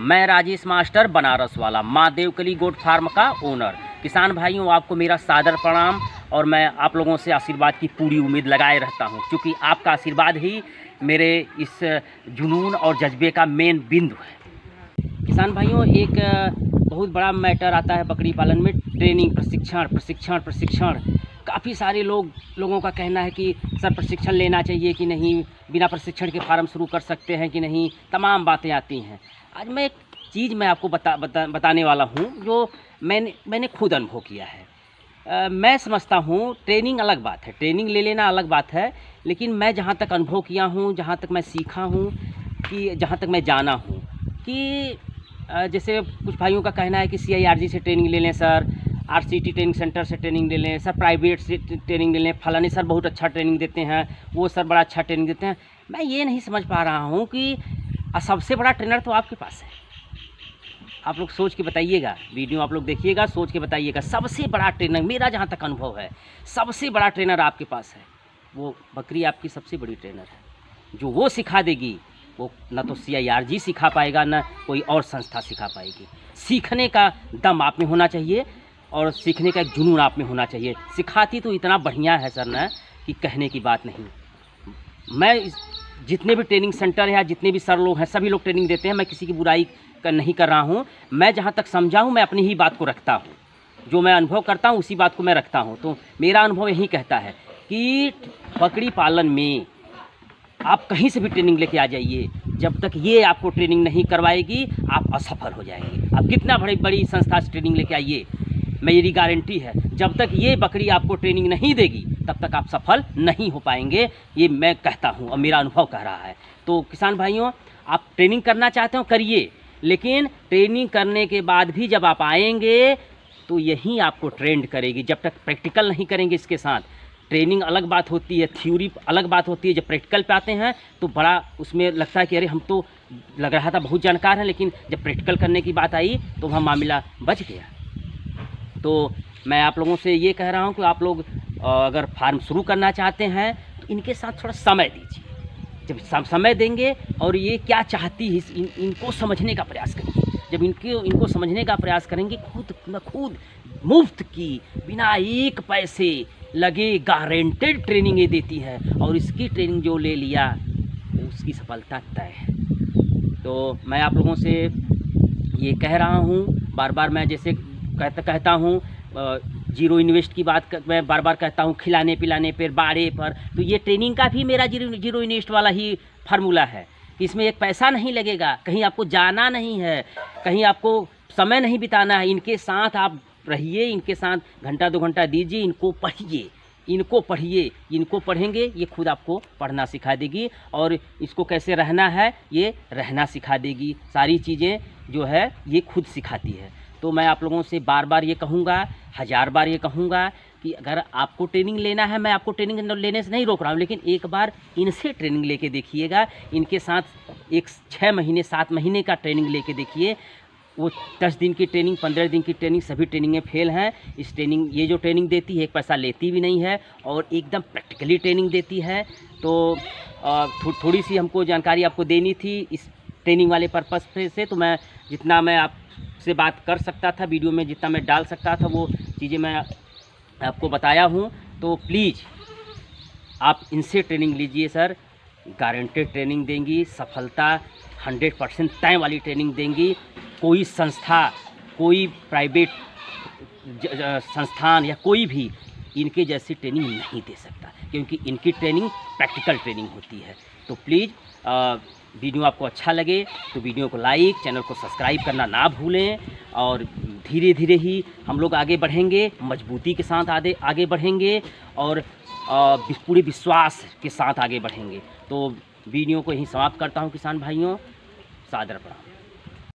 मैं राजेश मास्टर बनारस वाला माँ देवकली गोट फार्म का ओनर। किसान भाइयों, आपको मेरा सादर प्रणाम और मैं आप लोगों से आशीर्वाद की पूरी उम्मीद लगाए रहता हूं, क्योंकि आपका आशीर्वाद ही मेरे इस जुनून और जज्बे का मेन बिंदु है। किसान भाइयों, एक बहुत बड़ा मैटर आता है बकरी पालन में, ट्रेनिंग, प्रशिक्षण। काफ़ी सारे लोगों का कहना है कि सर प्रशिक्षण लेना चाहिए कि नहीं, बिना प्रशिक्षण के फार्म शुरू कर सकते हैं कि नहीं, तमाम बातें आती हैं। आज मैं एक चीज़ मैं आपको बताने वाला हूँ जो मैंने खुद अनुभव किया है। मैं समझता हूँ ट्रेनिंग अलग बात है, ट्रेनिंग ले लेना अलग बात है, लेकिन मैं जहाँ तक अनुभव किया हूँ, जहाँ तक मैं सीखा हूँ, कि जहाँ तक मैं जाना हूँ कि जैसे कुछ भाइयों का कहना है कि CIRG से ट्रेनिंग ले लें सर, RCT ट्रेनिंग सेंटर से ट्रेनिंग ले लें सर, प्राइवेट से ट्रेनिंग ले लें, फलाने सर बहुत अच्छा ट्रेनिंग देते हैं, वो सर बड़ा अच्छा ट्रेनिंग देते हैं। मैं ये नहीं समझ पा रहा हूँ कि सबसे बड़ा ट्रेनर तो आपके पास है। आप लोग सोच के बताइएगा, वीडियो आप लोग देखिएगा, सोच के बताइएगा। सबसे बड़ा ट्रेनर, मेरा जहाँ तक अनुभव है, सबसे बड़ा ट्रेनर आपके पास है। वो बकरी आपकी सबसे बड़ी ट्रेनर है। जो वो सिखा देगी, वो ना तो CIRG सिखा पाएगा, ना कोई और संस्था सिखा पाएगी। सीखने का दम आप में होना चाहिए और सीखने का एक जुनून आप में होना चाहिए। सिखाती तो इतना बढ़िया है सर ना कि कहने की बात नहीं। मैं जितने भी ट्रेनिंग सेंटर है, जितने भी सर लोग हैं, सभी लोग ट्रेनिंग देते हैं। मैं किसी की बुराई नहीं कर रहा हूँ। मैं जहाँ तक समझा हूँ, मैं अपनी ही बात को रखता हूँ। जो मैं अनुभव करता हूँ उसी बात को मैं रखता हूँ। तो मेरा अनुभव यही कहता है कि बकरी पालन में आप कहीं से भी ट्रेनिंग लेके आ जाइए, जब तक ये आपको ट्रेनिंग नहीं करवाएगी आप असफल हो जाएंगे। आप कितना बड़ी संस्था से ट्रेनिंग लेके आइए, मेरी गारंटी है जब तक ये बकरी आपको ट्रेनिंग नहीं देगी तब तक आप सफल नहीं हो पाएंगे। ये मैं कहता हूँ और मेरा अनुभव कह रहा है। तो किसान भाइयों, आप ट्रेनिंग करना चाहते हो करिए, लेकिन ट्रेनिंग करने के बाद भी जब आप आएंगे तो यही आपको ट्रेंड करेगी। जब तक प्रैक्टिकल नहीं करेंगे, इसके साथ ट्रेनिंग अलग बात होती है, थ्योरी अलग बात होती है। जब प्रैक्टिकल पे आते हैं तो बड़ा उसमें लगता है कि अरे हम तो लग रहा था बहुत जानकार हैं, लेकिन जब प्रैक्टिकल करने की बात आई तो वहाँ मामला बच गया। तो मैं आप लोगों से ये कह रहा हूँ कि आप लोग अगर फार्म शुरू करना चाहते हैं तो इनके साथ थोड़ा समय दीजिए। जब समय देंगे और ये क्या चाहती है इनको समझने का प्रयास करिए। जब इनको समझने का प्रयास करेंगे, खुद मुफ्त की, बिना एक पैसे लगे गारंटेड ट्रेनिंग ये देती है, और इसकी ट्रेनिंग जो ले लिया उसकी सफलता तय है। तो मैं आप लोगों से ये कह रहा हूँ, बार बार मैं जैसे कहता हूँ, जीरो इन्वेस्ट की बात मैं बार बार कहता हूँ, खिलाने पिलाने पर, बाड़े पर। तो ये ट्रेनिंग का भी मेरा जीरो इन्वेस्ट वाला ही फार्मूला है कि इसमें एक पैसा नहीं लगेगा, कहीं आपको जाना नहीं है, कहीं आपको समय नहीं बिताना है। इनके साथ आप रहिए, इनके साथ घंटा 2 घंटा दीजिए, इनको पढ़िए, इनको पढ़ेंगे, ये खुद आपको पढ़ना सिखा देगी और इसको कैसे रहना है ये रहना सिखा देगी। सारी चीज़ें जो है ये खुद सिखाती है। तो मैं आप लोगों से बार बार ये कहूँगा, 1000 बार ये कहूँगा कि अगर आपको ट्रेनिंग लेना है, मैं आपको ट्रेनिंग लेने से नहीं रोक रहा हूँ, लेकिन एक बार इनसे ट्रेनिंग लेके देखिएगा। इनके साथ एक 6 महीने 7 महीने का ट्रेनिंग लेके देखिए। वो 10 दिन की ट्रेनिंग, 15 दिन की ट्रेनिंग, सभी ट्रेनिंगें फेल हैं। ये जो ट्रेनिंग देती है, एक पैसा लेती भी नहीं है और एकदम प्रैक्टिकली ट्रेनिंग देती है। तो थोड़ी सी हमको जानकारी आपको देनी थी इस ट्रेनिंग वाले पर्पज़ से। तो मैं जितना मैं आपसे बात कर सकता था, वीडियो में जितना मैं डाल सकता था, वो चीज़ें मैं आपको बताया हूँ। तो प्लीज़ आप इनसे ट्रेनिंग लीजिए सर, गारंटेड ट्रेनिंग देंगी, सफलता 100% तय वाली ट्रेनिंग देंगी। कोई संस्था, कोई प्राइवेट संस्थान या कोई भी इनके जैसी ट्रेनिंग नहीं दे सकता, क्योंकि इनकी ट्रेनिंग प्रैक्टिकल ट्रेनिंग होती है। तो प्लीज़ वीडियो आपको अच्छा लगे तो वीडियो को लाइक, चैनल को सब्सक्राइब करना ना भूलें। और धीरे धीरे ही हम लोग आगे बढ़ेंगे, मजबूती के साथ आगे बढ़ेंगे और पूरे विश्वास के साथ आगे बढ़ेंगे। तो वीडियो को यहीं समाप्त करता हूँ किसान भाइयों, सादर प्रणाम।